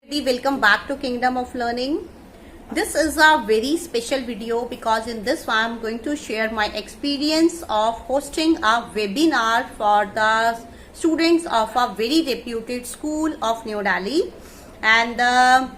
Welcome back to Kingdom of Learning. This is a very special video because in this one I'm going to share my experience of hosting a webinar for the students of a very reputed school of New Delhi, and the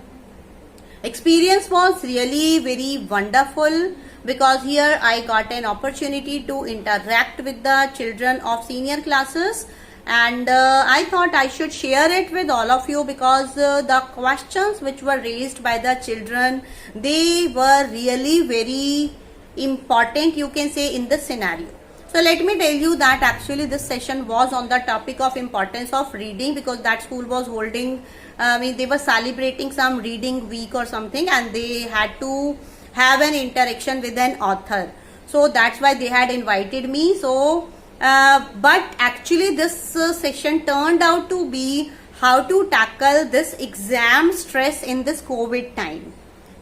experience was really very wonderful because here I got an opportunity to interact with the children of senior classes, and I thought I should share it with all of you because the questions which were raised by the children, they were really very important, you can say, in this scenario. So let me tell you that actually this session was on the topic of importance of reading, because that school was holding, they were celebrating some reading week or something, and they had to have an interaction with an author. So that's why they had invited me. So but actually this session turned out to be how to tackle this exam stress in this COVID time.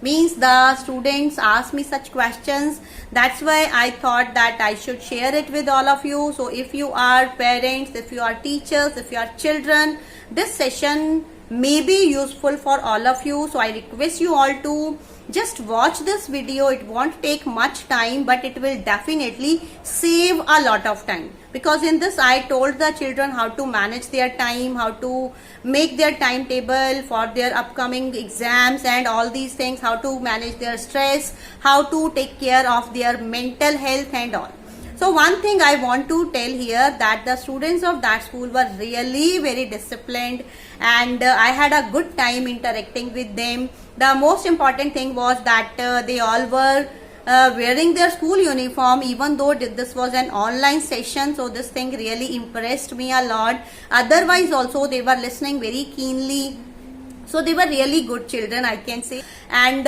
Means the students asked me such questions. That's why I thought that I should share it with all of you. So if you are parents, if you are teachers, if you are children, this session may be useful for all of you. So I request you all to just watch this video. It won't take much time, but it will definitely save a lot of time, because in this I told the children how to manage their time, how to make their timetable for their upcoming exams and all these things, how to manage their stress, how to take care of their mental health and all. So one thing I want to tell here, that the students of that school were really very disciplined, and I had a good time interacting with them. The most important thing was that they all were wearing their school uniform, even though this was an online session. So this thing really impressed me a lot. Otherwise also they were listening very keenly. So they were really good children, I can say. And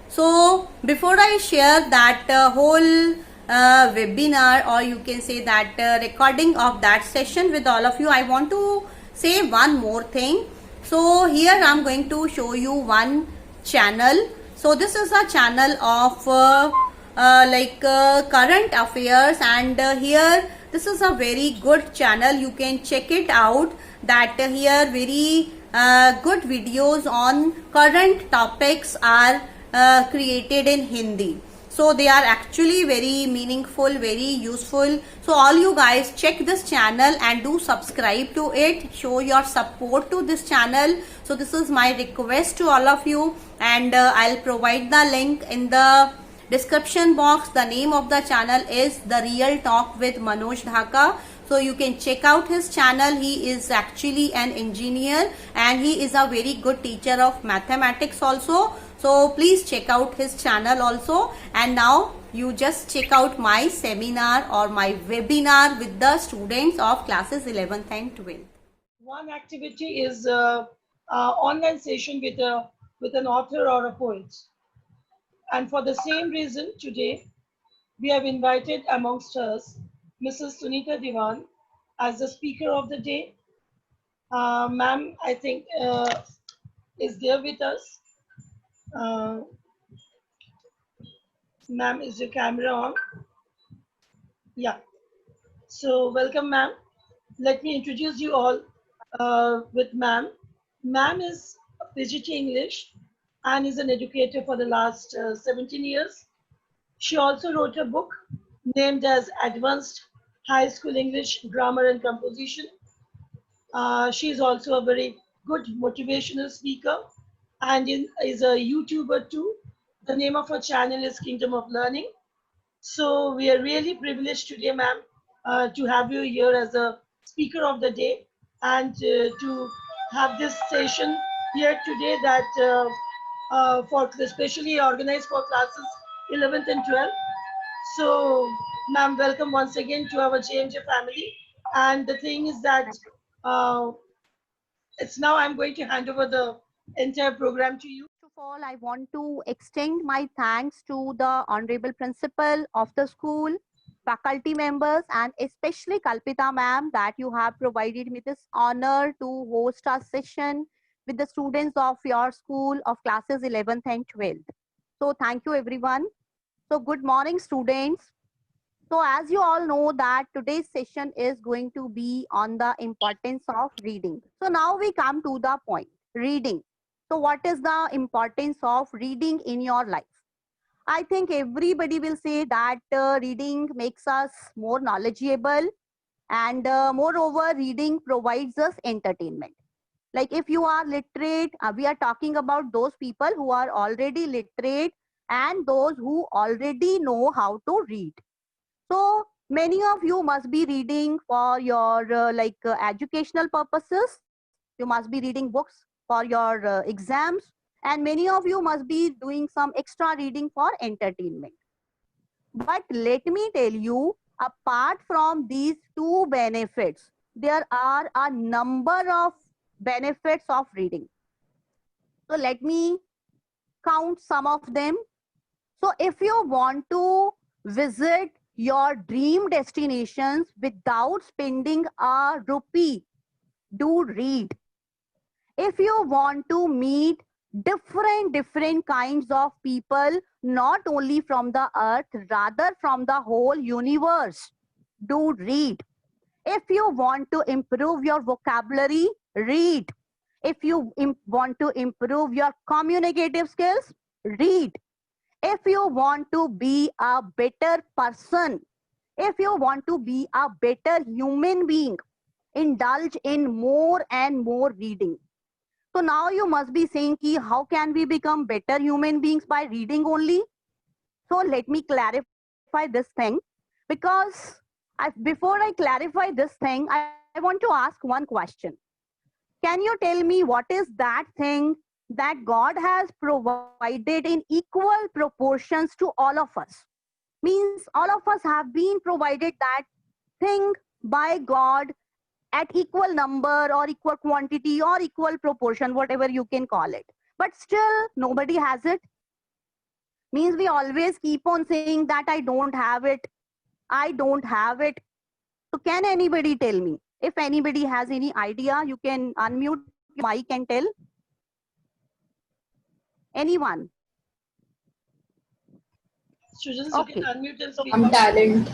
so before I share that whole webinar, or you can say that recording of that session with all of you, I want to say one more thing. So here I'm going to show you one channel. So this is a channel of current affairs, and here this is a very good channel. You can check it out. That here very good videos on current topics are created in Hindi. So they are actually very meaningful, very useful. So all you guys check this channel and do subscribe to it. Show your support to this channel. So this is my request to all of you, and I'll provide the link in the description box. The name of the channel is The Real Talk with Manoj Dhaka. So you can check out his channel. He is actually an engineer, and he is a very good teacher of mathematics also. So please check out his channel also. And now you just check out my seminar or my webinar with the students of classes 11th and 12th. One activity is online session with an author or a poet. And for the same reason, today we have invited amongst us Mrs. Sunita Diwan as the speaker of the day. Ma'am, I think, is there with us. Ma'am, is your camera on? Yeah. So welcome, ma'am. Let me introduce you all with ma'am. Ma'am is PGT English and is an educator for the last 17 years. She also wrote a book named as Advanced High School English Grammar and Composition. She is also a very good motivational speaker and is a YouTuber too. The name of her channel is Kingdom of Learning. So we are really privileged today, ma'am, to have you here as a speaker of the day, and to have this session here today that for especially organized for classes 11th and 12th. So, ma'am, welcome once again to our JMJ family. And the thing is that it's now I'm going to hand over the entire program to you. First of all, I want to extend my thanks to the Honorable Principal of the school, faculty members, and especially Kalpita ma'am, that you have provided me this honor to host a session with the students of your school of classes 11th and 12th. So thank you everyone. So good morning students. So as you all know that today's session is going to be on the importance of reading. So now we come to the point, reading. So what is the importance of reading in your life? I think everybody will say that reading makes us more knowledgeable, and moreover, reading provides us entertainment. Like if you are literate, we are talking about those people who are already literate and those who already know how to read. So many of you must be reading for your educational purposes. You must be reading books for your exams, and many of you must be doing some extra reading for entertainment. But let me tell you, apart from these two benefits, there are a number of benefits of reading. So let me count some of them. So if you want to visit your dream destinations without spending a rupee, do read. If you want to meet different kinds of people, not only from the earth, rather from the whole universe, do read. If you want to improve your vocabulary, read. If you want to improve your communicative skills, read. If you want to be a better person, if you want to be a better human being, indulge in more and more reading. So now you must be saying, ki, how can we become better human beings by reading only? So let me clarify this thing, because before I clarify this thing, I want to ask one question. Can you tell me what is that thing that God has provided in equal proportions to all of us? Means all of us have been provided that thing by God at equal number or equal quantity or equal proportion, whatever you can call it. But still, nobody has it. Means we always keep on saying that I don't have it. I don't have it. So can anybody tell me? If anybody has any idea, you can unmute your mic and tell. Anyone? Students, you Okay. can unmute and speak. Talent.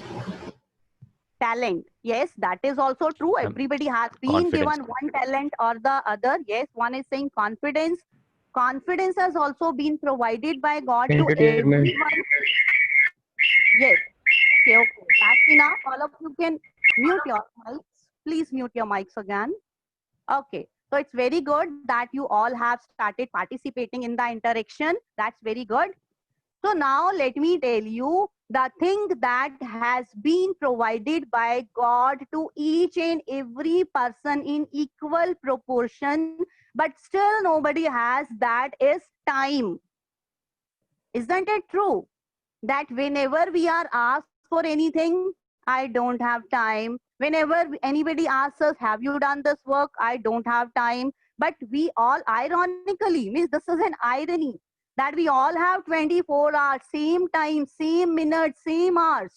Talent. Yes, that is also true. Everybody has been Confidence. given one talent or the other. Yes, one is saying confidence. Confidence has also been provided by God to Entertainment. everyone. Yes. Okay, okay. That's enough. All of you can mute your mics. Please mute your mics again. Okay. So it's very good that you all have started participating in the interaction. That's very good. So now let me tell you the thing that has been provided by God to each and every person in equal proportion, but still nobody has, that is time. Isn't it true that whenever we are asked for anything, I don't have time. Whenever anybody asks us, have you done this work? I don't have time. But we all, ironically, means this is an irony, that we all have 24 hours, same time, same minutes, same hours.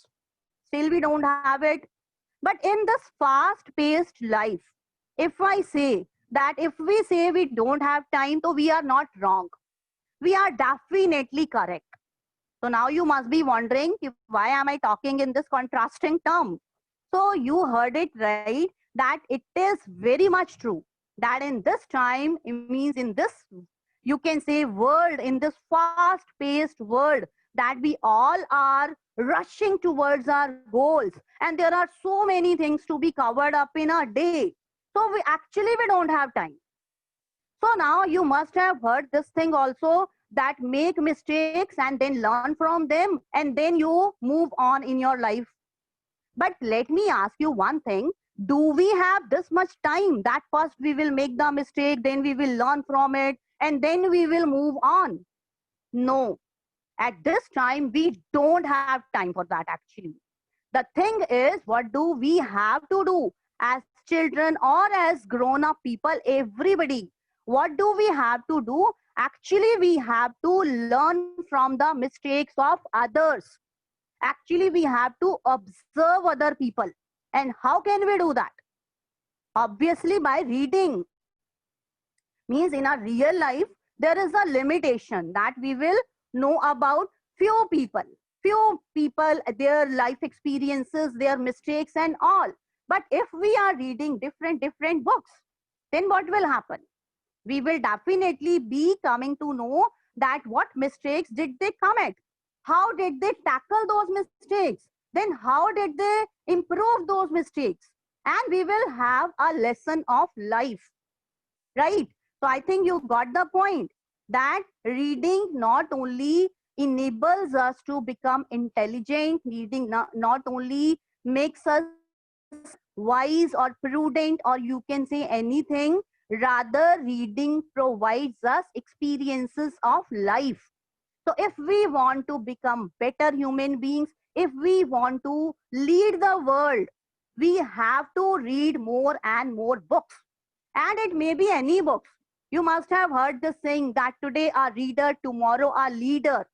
Still we don't have it. But in this fast-paced life, if I say that if we say we don't have time, so we are not wrong. We are definitely correct. So now you must be wondering, why am I talking in this contrasting term? So you heard it right, that it is very much true that in this time, it means in this, you can say world, in this fast-paced world, that we all are rushing towards our goals, and there are so many things to be covered up in a day. So we don't have time. So now you must have heard this thing also, that make mistakes and then learn from them and then you move on in your life. But let me ask you one thing. Do we have this much time that first we will make the mistake, then we will learn from it, and then we will move on? No. At this time, we don't have time for that actually. The thing is, what do we have to do as children or as grown-up people, everybody? What do we have to do? Actually, we have to learn from the mistakes of others. Actually, we have to observe other people. And how can we do that? Obviously, by reading. Means in our real life, there is a limitation that we will know about few people, their life experiences, their mistakes and all. But if we are reading different books, then what will happen? We will definitely be coming to know that what mistakes did they commit, how did they tackle those mistakes, then how did they improve those mistakes, and we will have a lesson of life, right? So I think you got the point that reading not only enables us to become intelligent, reading not only makes us wise or prudent, or you can say anything, rather reading provides us experiences of life. So if we want to become better human beings, if we want to lead the world, we have to read more and more books. And it may be any books. You must have heard the saying that today a reader, tomorrow a leader.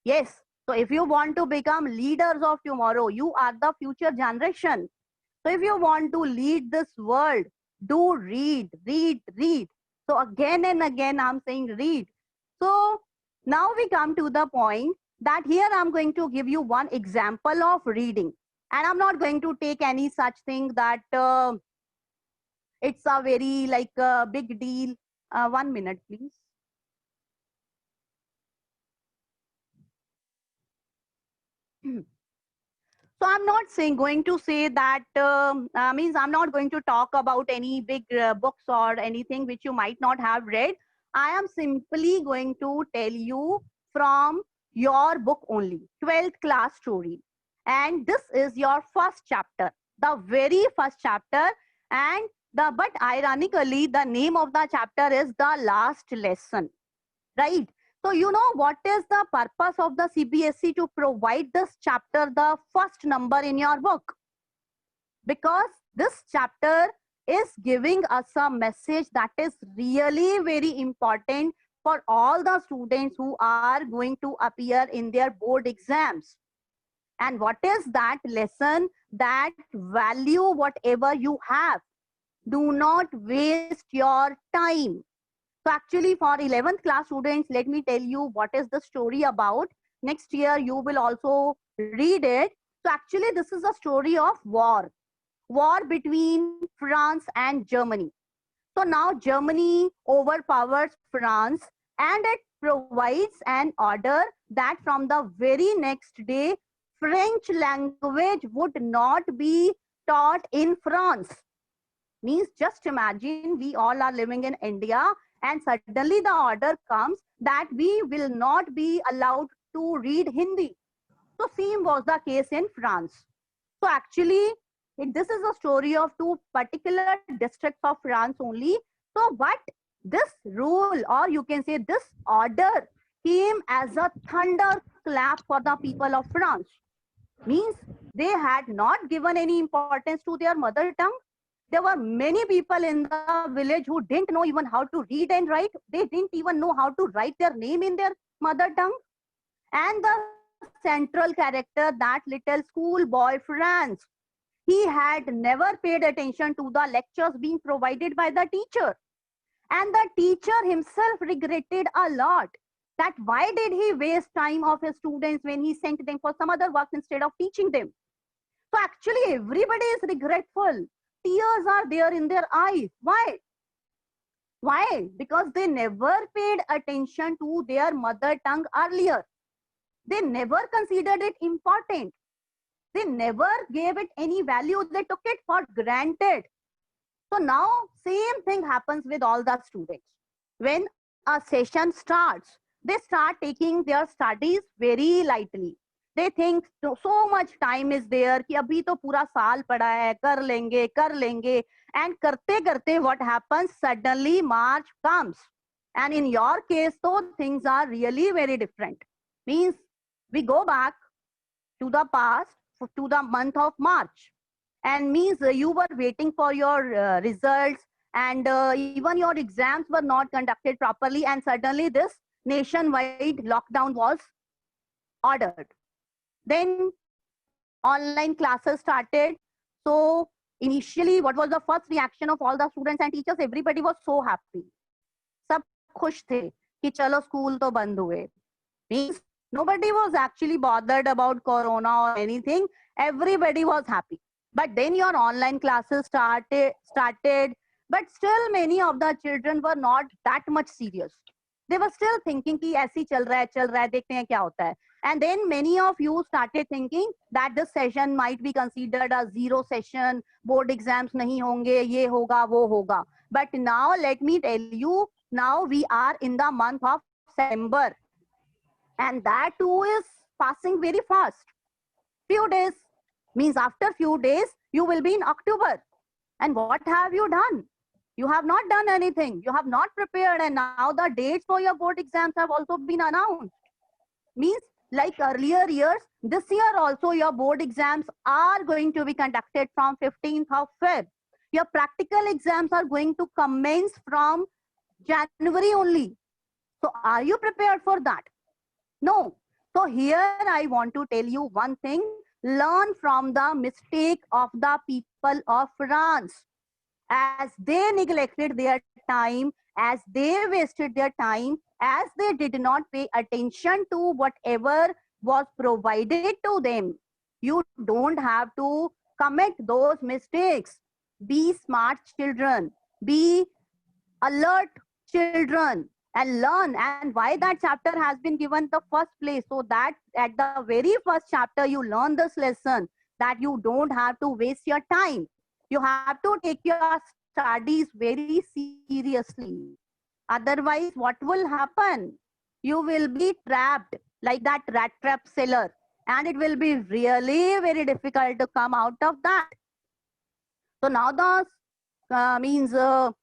Yes. So if you want to become leaders of tomorrow, you are the future generation. So if you want to lead this world, do read, read, read. So again and again, I'm saying read. So now we come to the point that here I'm going to give you one example of reading. And I'm not going to take any such thing that it's a very like a big deal. 1 minute, please. So I'm not saying going to say that means I'm not going to talk about any big books or anything which you might not have read. I am simply going to tell you from your book only, 12th class story. And this is your first chapter, the very first chapter. And but ironically, the name of the chapter is the last lesson, right? So you know what is the purpose of the CBSE to provide this chapter the first number in your book? Because this chapter is giving us a message that is really very important for all the students who are going to appear in their board exams. And what is that lesson? That value whatever you have. Do not waste your time. So actually for 11th class students, let me tell you what is the story about. Next year you will also read it. So actually this is a story of war between France and Germany. So now Germany overpowers France and it provides an order that from the very next day, French language would not be taught in France. Means just imagine we all are living in India and suddenly the order comes that we will not be allowed to read Hindi. So same was the case in France. So actually this is a story of two particular districts of France only. So but this rule, or you can say this order, came as a thunderclap for the people of France. Means they had not given any importance to their mother tongue. There were many people in the village who didn't know even how to read and write. They didn't even know how to write their name in their mother tongue. And the central character, that little schoolboy Franz, he had never paid attention to the lectures being provided by the teacher. And the teacher himself regretted a lot that why did he waste time of his students when he sent them for some other work instead of teaching them. So actually everybody is regretful. Tears are there in their eyes. Why? Why? Because they never paid attention to their mother tongue earlier. They never considered it important. They never gave it any value. They took it for granted. So now same thing happens with all the students. When a session starts, they start taking their studies very lightly. They think so much time is there कि अभी तो पूरा साल पड़ा है, कर लेंगे, and करते करते what happens, suddenly March comes. And in your case though things are really very different. Means we go back to the past, to the month of March, and means you were waiting for your results, and even your exams were not conducted properly, and suddenly this nationwide lockdown was ordered. Then online classes started. So initially what was the first reaction of all the students and teachers? Everybody was so happy. Sab khush the कि चलो school तो बंद हुए. Means nobody was actually bothered about corona or anything. Everybody was happy. But then your online classes started. But still many of the children were not that much serious. They were still thinking कि ऐसे ही चल रहा है देखते हैं क्या होता है. And then many of you started thinking that this session might be considered a zero session, board exams नहीं होंगे, ये होगा वो होगा. But now let me tell you, now we are in the month of September, and that too is passing very fast. Few days, means after few days you will be in October. And what have you done? You have not done anything. You have not prepared, and now the dates for your board exams have also been announced. Means like earlier years, this year also your board exams are going to be conducted from 15th of Feb. Your practical exams are going to commence from January only. So are you prepared for that? No. So here I want to tell you one thing. Learn from the mistake of the people of France. As they neglected their time, as they wasted their time, as they did not pay attention to whatever was provided to them. You don't have to commit those mistakes. Be smart children. Be alert children and learn, and why that chapter has been given the first place, so that at the very first chapter you learn this lesson that you don't have to waste your time. You have to take your studies very seriously. Otherwise, what will happen? You will be trapped like that rat trap seller, and it will be really very difficult to come out of that. So now the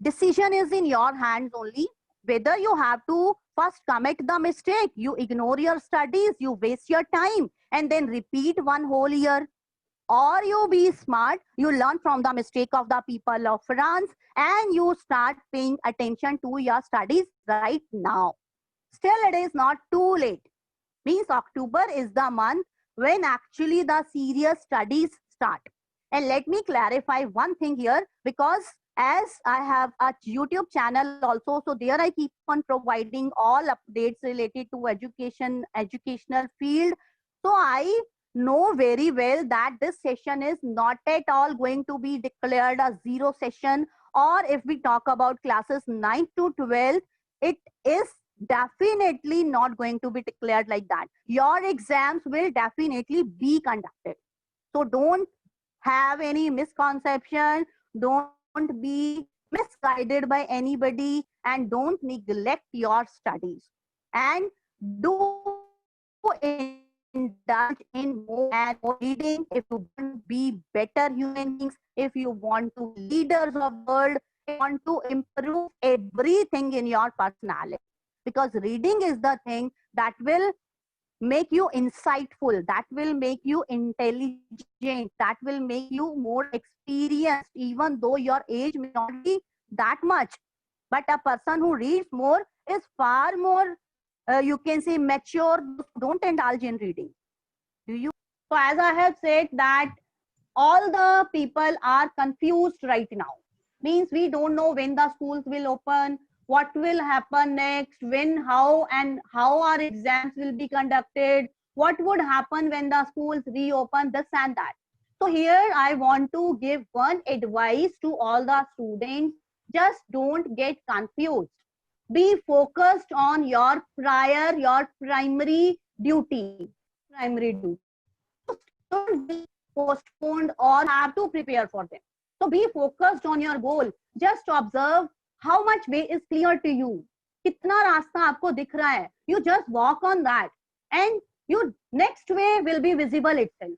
decision is in your hands only. Whether you have to first commit the mistake, you ignore your studies, you waste your time, and then repeat one whole year. Or you be smart, you learn from the mistake of the people of France, and you start paying attention to your studies right now. Still, it is not too late. Means October is the month when actually the serious studies start. And let me clarify one thing here, because as I have a YouTube channel also, so there I keep on providing all updates related to educational field. So I know very well that this session is not at all going to be declared a zero session, or if we talk about classes 9 to 12, it is definitely not going to be declared like that. Your exams will definitely be conducted. So don't have any misconception, don't be misguided by anybody, and don't neglect your studies, and do indulge in more and more reading if you want to be better human beings, if you want to be leaders of the world, if you want to improve everything in your personality. Because reading is the thing that will make you insightful, that will make you intelligent, that will make you more experienced, even though your age may not be that much. But a person who reads more is far more, you can say, mature. Don't indulge in reading. Do you? So as I have said that all the people are confused right now. Means we don't know when the schools will open, what will happen next, when, how, and how our exams will be conducted, what would happen when the schools reopen, this and that. So here I want to give one advice to all the students. Just don't get confused. Be focused on your primary duty. Don't be postponed or have to prepare for them. So be focused on your goal. Just observe how much way is clear to you. Kitna rasta aapko dikh raha hai. You just walk on that, and your next way will be visible itself.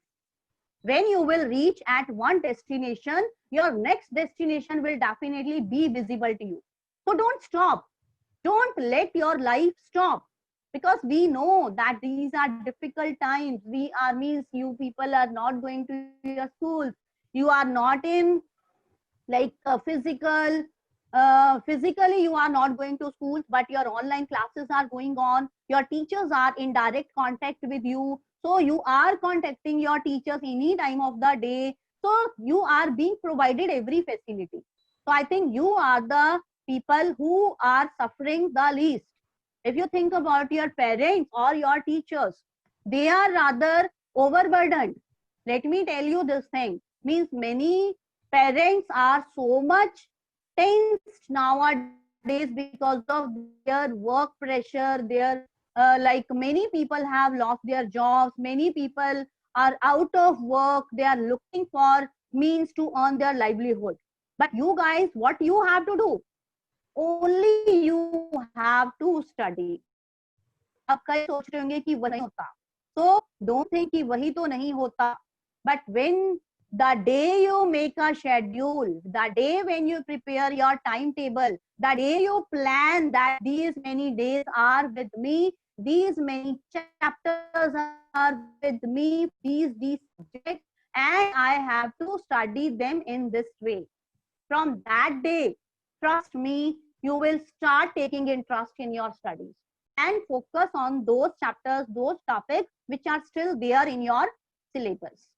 When you will reach at one destination, your next destination will definitely be visible to you. So don't stop. Don't let your life stop, because we know that these are difficult times. Means you people are not going to your schools. You are not in like physically you are not going to schools, but your online classes are going on. Your teachers are in direct contact with you. So you are contacting your teachers any time of the day. So you are being provided every facility. So I think you are the people who are suffering the least. If you think about your parents or your teachers, they are rather overburdened. Let me tell you this thing. Means many Parents are so much tensed nowadays because of their work pressure, their like many people have lost their jobs, many people are out of work, they are looking for means to earn their livelihood. But you guys, what you have to do? Only you have to study. अब कई सोच रहे होंगे कि वही नहीं होता, so don't think कि वही तो नहीं होता. But when the day you make a schedule, the day when you prepare your timetable, the day you plan that these many days are with me, these many chapters are with me, these subjects, and I have to study them in this way. From that day, trust me, you will start taking interest in your studies and focus on those chapters, those topics which are still there in your syllabus,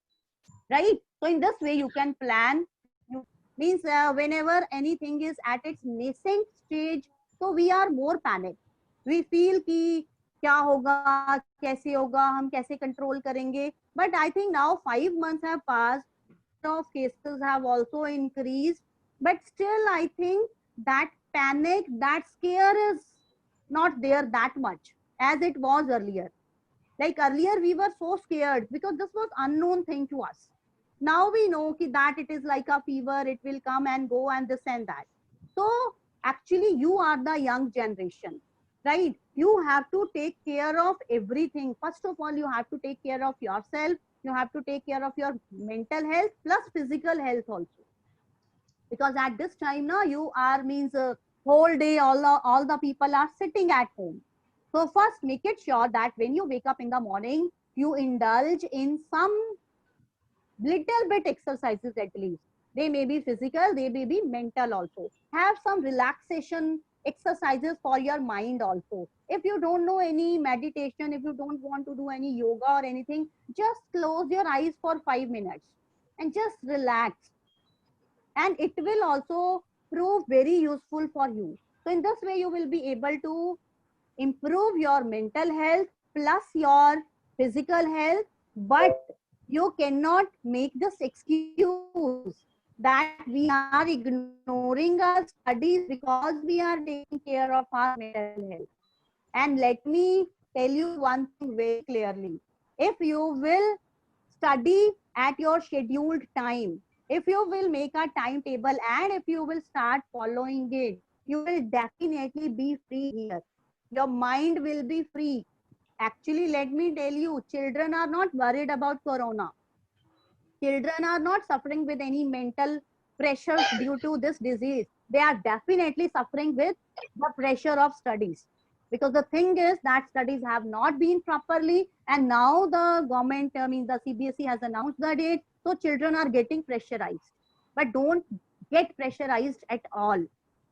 right? So in this way, you can plan. You means whenever anything is at its nascent stage, so we are more panicked. We feel कि क्या होगा, कैसे होगा, हम कैसे control करेंगे. But I think now 5 months have passed. Of cases have also increased, but still I think that panic, that scare is not there that much as it was earlier. Like earlier we were so scared because this was unknown thing to us. Now we know that it is like a fever, it will come and go and this and that. So actually you are the young generation, right? You have to take care of everything. First of all, you have to take care of yourself. You have to take care of your mental health plus physical health also. Because at this time now you are means whole day all the people are sitting at home. So first make it sure that when you wake up in the morning, you indulge in some little bit exercises at least. They may be physical, they may be mental also. Have some relaxation exercises for your mind also. If you don't know any meditation, if you don't want to do any yoga or anything, just close your eyes for 5 minutes and just relax. And it will also prove very useful for you. So in this way, you will be able to improve your mental health plus your physical health, but you cannot make this excuse that we are ignoring our studies because we are taking care of our mental health. And let me tell you one thing very clearly. If you will study at your scheduled time, if you will make a timetable and if you will start following it, you will definitely be free here. Your mind will be free. Actually, let me tell you, children are not worried about corona. Children are not suffering with any mental pressures due to this disease. They are definitely suffering with the pressure of studies. Because the thing is that studies have not been properly, and now the government, I mean the CBSE has announced the date, so children are getting pressurized. But don't get pressurized at all,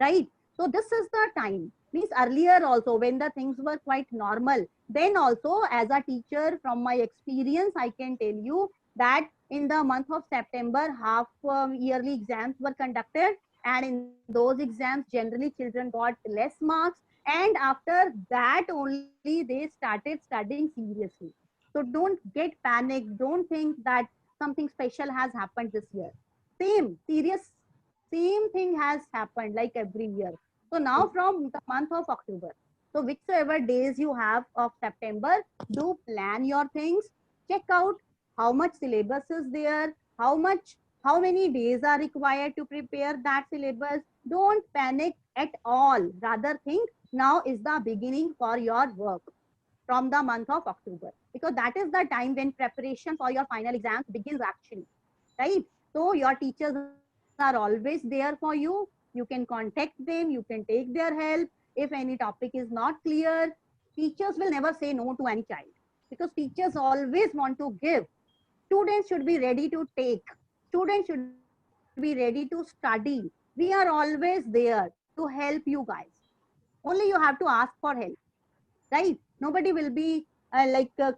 right? So this is the time. Means earlier also when the things were quite normal, then also as a teacher from my experience, I can tell you that in the month of September, half yearly exams were conducted, and in those exams, generally children got less marks. And after that only they started studying seriously. So don't get panicked. Don't think that something special has happened this year. Same thing has happened like every year. So now from the month of October, so whichever days you have of September, do plan your things, check out how much syllabus is there, how many days are required to prepare that syllabus. Don't panic at all. Rather think now is the beginning for your work from the month of October, because that is the time when preparation for your final exams begins actually, right? So your teachers are always there for you. You can contact them, you can take their help. If any topic is not clear, teachers will never say no to any child, because teachers always want to give. Students should be ready to take. Students should be ready to study. We are always there to help you guys. Only you have to ask for help, right? Nobody will be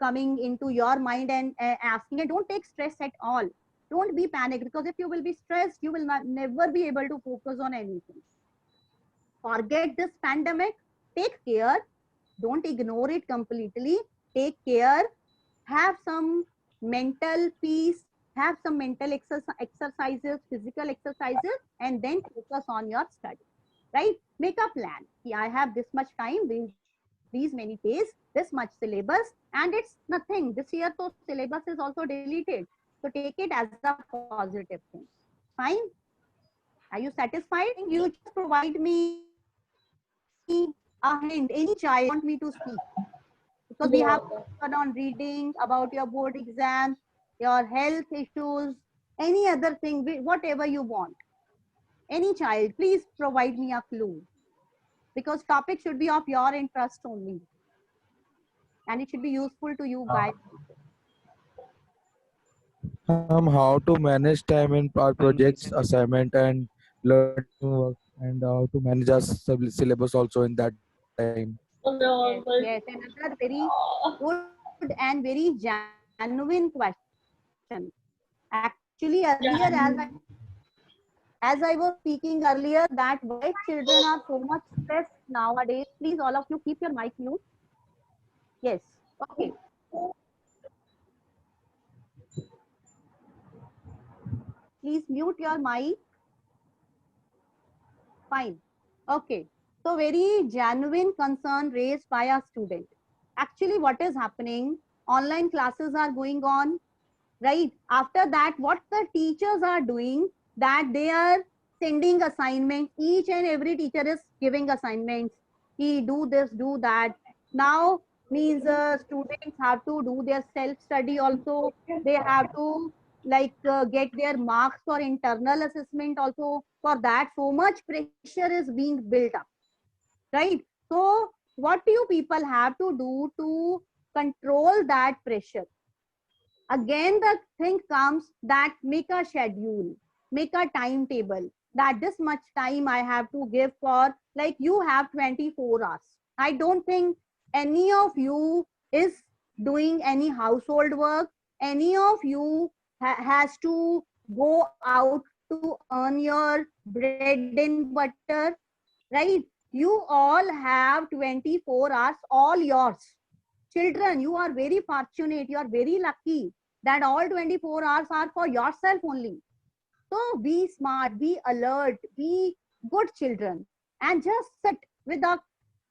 coming into your mind and asking. And don't take stress at all. Don't be panicked, because if you will be stressed, you will not never be able to focus on anything. Forget this pandemic. Take care. Don't ignore it completely. Take care. Have some mental peace. have some mental exercises, physical exercises, and then focus on your study, right? Make a plan. Yeah, I have this much time, these many days, this much syllabus, and it's nothing. This year, so syllabus is also deleted. So take it as a positive thing. Fine? Are you satisfied? You just provide me a hint. Any child want me to speak, because we have to focus on Yeah. reading about your board exam, your health issues, any other thing, whatever you want. Any child, please provide me a clue, because topic should be of your interest only, and it should be useful to you guys. How to manage time in our projects, assignment, and learning work, and how to manage our syllabus also in that time. Yes, yes. Another very good and very genuine question. Actually, earlier, Yeah. as I was speaking earlier, that why children are so much stressed nowadays. Please, all of you, keep your mic mute. Yes. Okay. Please mute your mic. Fine. Okay. So very genuine concern raised by a student. Actually, what is happening? Online classes are going on, right? After that, what the teachers are doing, that they are sending assignments. Each and every teacher is giving assignments. He do this, do that. Now means students have to do their self study also. They have to get their marks for internal assessment also. For that, so much pressure is being built up, right? So what do you people have to do to control that pressure? Again the thing comes that make a schedule, make a timetable, that this much time I have to give for, like, you have 24 hours. I don't think any of you is doing any household work. Any of you has to go out to earn your bread and butter, right? You all have 24 hours all yours. Children, you are very fortunate, you are very lucky that all 24 hours are for yourself only. So be smart, be alert, be good children, and just sit with a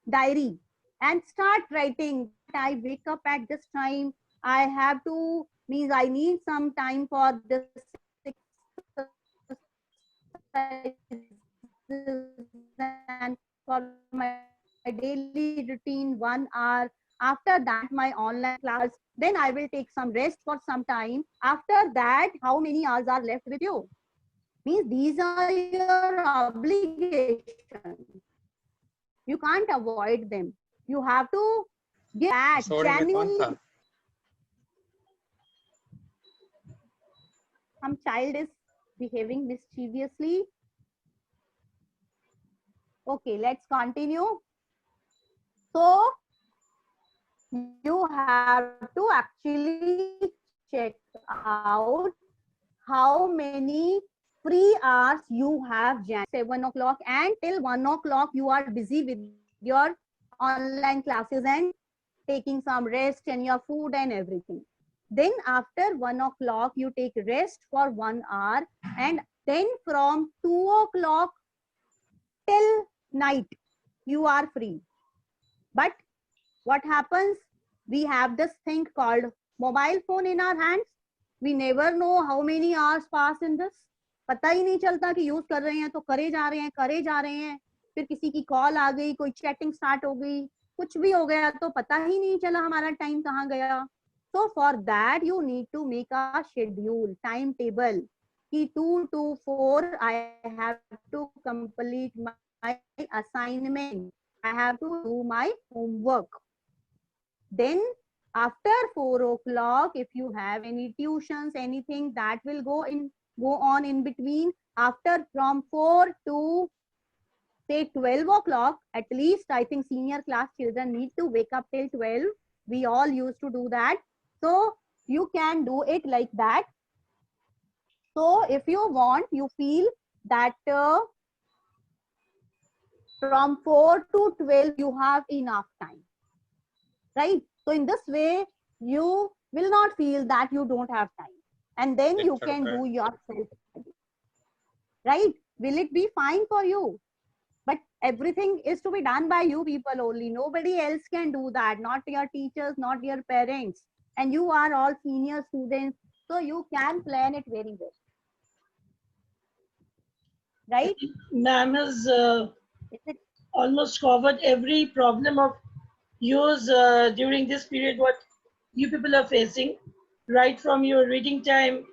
diary and start writing that I wake up at this time. I have to, means I need some time for this and for my daily routine 1 hour. After that, my online class. Then I will take some rest for some time. After that, how many hours are left with you? Means these are your obligations. You can't avoid them. You have to give that छोड़ में कौन genuinely. था Some child is behaving mischievously. Okay, let's continue. So you have to actually check out how many free hours you have Jan 7 o'clock, and till 1 o'clock you are busy with your online classes and taking some rest and your food and everything. Then after 1 o'clock you take rest for 1 hour, and then from 2 o'clock till night you are free. But what happens? We have this thing called mobile phone in our hands. We never know how many hours pass in this. पता ही नहीं चलता कि use कर रहे हैं तो करे जा रहे हैं, करे जा रहे हैं. फिर किसी की कॉल आ गई, कोई चैटिंग स्टार्ट हो गई, कुछ भी हो गया तो पता ही नहीं चला हमारा टाइम कहाँ गया. So for that you need to make a schedule, timetable. कि 2 to 4 I have to complete my assignment. I have to do my homework. Then after 4 o'clock, if you have any tuitions, anything that will go on in between, after from 4 to say 12 o'clock, at least I think senior class children need to wake up till 12. We all used to do that. So you can do it like that. So if you want, you feel that from 4 to 12 you have enough time, right? So in this way you will not feel that you don't have time. and then you Yes, can do okay. your self-study. Right? Will it be fine for you? But everything is to be done by you people only. Nobody else can do that. Not your teachers, not your parents. And you are all senior students, so you can plan it very well. I Right? think ma'am has Is it? almost covered every problem of yours during this period, what you people are facing, right from your reading time,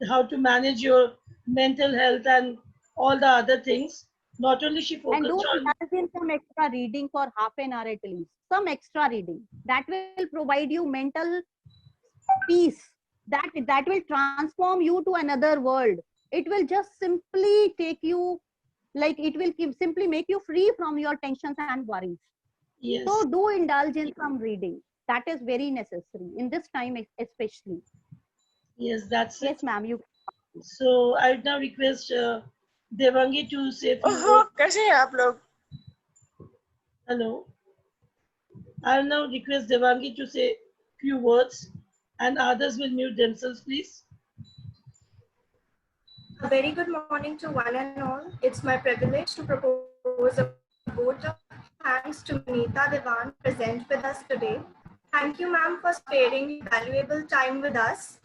how to manage your mental health and all the other things. Not only she And focused do on, indulge in some extra reading for half an hour at least. Some extra reading. That will provide you mental peace. That will transform you to another world. It will just simply take you, like it will simply make you free from your tensions and worries. So yes, do indulge in some reading. That is very necessary in this time, especially. yes, that's it. Yes, ma'am. You. So I would now request Devangi to say a few ओहो words. कैसे हैं आप लोग Hello. I'll now request Devangi to say a few words and others will mute themselves, please. A very good morning to one and all. It's my privilege to propose a vote of thanks to Nita Devan present with us today. Thank you, ma'am, for sparing your valuable time with us.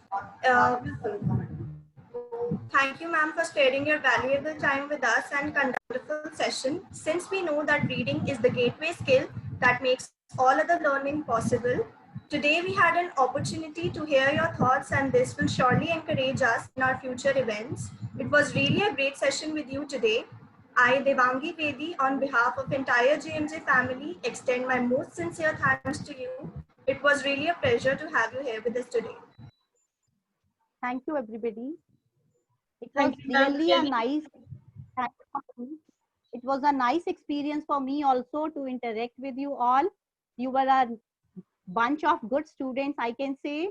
Thank you, ma'am, for sparing your valuable time with us and conduct a wonderful session. Since we know that reading is the gateway skill that makes all other learning possible, today we had an opportunity to hear your thoughts, and this will surely encourage us in our future events. It was really a great session with you today. I, Devangi Vedi, on behalf of entire JMJ family, extend my most sincere thanks to you. It was really a pleasure to have you here with us today. Thank you, everybody. It was Thank you, ma'am. really a Really, nice. It was a nice experience for me also to interact with you all. You were a bunch of good students, I can say.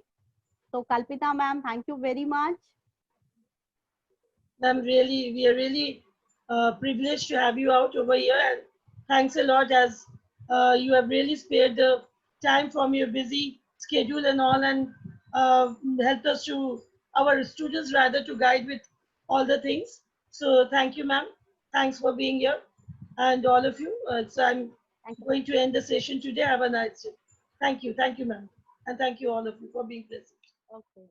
So, Kalpita ma'am, thank you very much. ma'am, really, we are really privileged to have you out over here, and thanks a lot as you have really spared the time from your busy schedule and all, and helped us to our students rather to guide with all the things. So thank you, ma'am. Thanks for being here, and all of you. So I'm Thank you. going to end the session today. Have a nice day. Thank you, ma'am, and thank you all of you for being present. Okay.